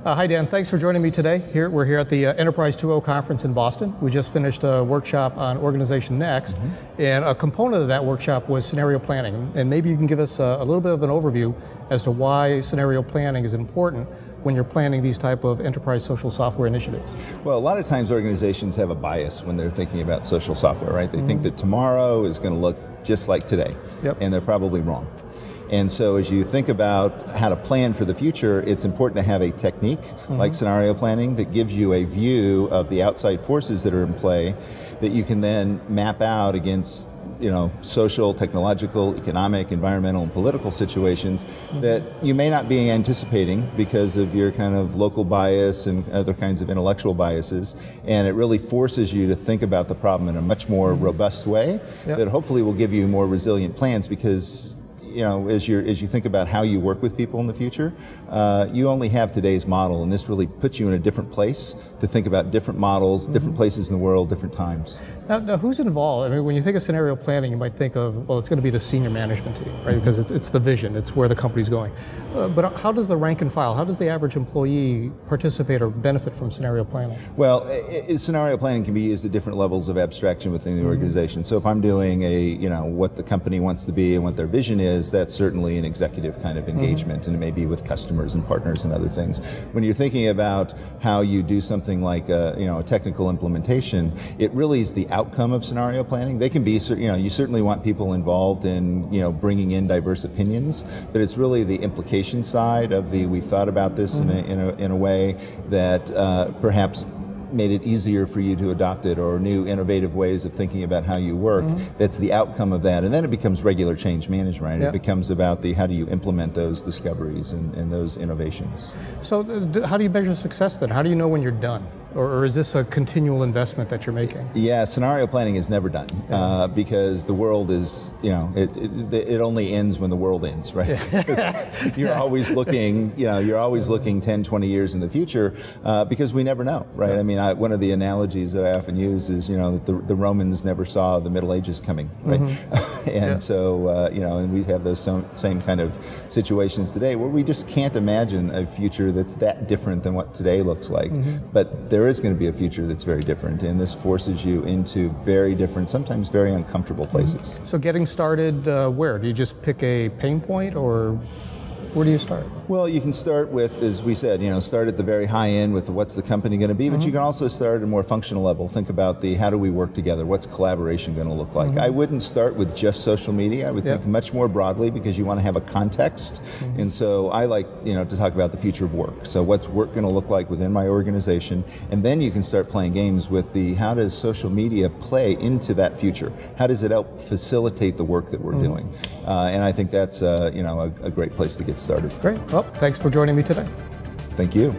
Hi Dan, thanks for joining me today. We're here at the Enterprise 2.0 conference in Boston. We just finished a workshop on Organization Next, and a component of that workshop was scenario planning. And maybe you can give us a little bit of an overview as to why scenario planning is important when you're planning these type of enterprise social software initiatives. Well, a lot of times organizations have a bias when they're thinking about social software, right? They think that tomorrow is going to look just like today, and they're probably wrong. And so as you think about how to plan for the future, it's important to have a technique like scenario planning that gives you a view of the outside forces that are in play that you can then map out against social, technological, economic, environmental, and political situations that you may not be anticipating because of your kind of local bias and other kinds of intellectual biases. And it really forces you to think about the problem in a much more robust way that hopefully will give you more resilient plans, because as you think about how you work with people in the future, you only have today's model, and this really puts you in a different place to think about different models, different places in the world, different times. Now, who's involved? I mean, when you think of scenario planning, you might think of, well, it's going to be the senior management team, right? Because it's the vision, it's where the company's going. But how does the rank and file, how does the average employee participate or benefit from scenario planning? Well, scenario planning can be used at different levels of abstraction within the organization. So if I'm doing what the company wants to be and what their vision is, that's certainly an executive kind of engagement, and it may be with customers and partners and other things. When you're thinking about how you do something like a technical implementation, it really is the outcome of scenario planning. They can be, you certainly want people involved in bringing in diverse opinions, but it's really the implication side of we thought about this in a way that perhaps made it easier for you to adopt it, or new innovative ways of thinking about how you work. That's the outcome of that, and then it becomes regular change management, right? It becomes about how do you implement those discoveries and those innovations. So how do you measure success then? How do you know when you're done? Or is this a continual investment that you're making? Yeah, scenario planning is never done because the world is, it only ends when the world ends, right? You're always looking, you're always looking 10, 20 years in the future because we never know, right? I mean, one of the analogies that I often use is, that the Romans never saw the Middle Ages coming, right? And so, and we have those same kind of situations today where we just can't imagine a future that's that different than what today looks like. But there is going to be a future that's very different, and this forces you into very different, sometimes very uncomfortable places. So getting started, where? Do you just pick a pain point, or where do you start? Well, you can start with, as we said, start at the very high end with what's the company going to be, but you can also start at a more functional level. Think about how do we work together? What's collaboration going to look like? I wouldn't start with just social media. I would think much more broadly, because you want to have a context. And so I like, to talk about the future of work. So what's work going to look like within my organization? And then you can start playing games with how does social media play into that future? How does it help facilitate the work that we're doing? And I think that's a great place to get started. Great. Well, thanks for joining me today. Thank you.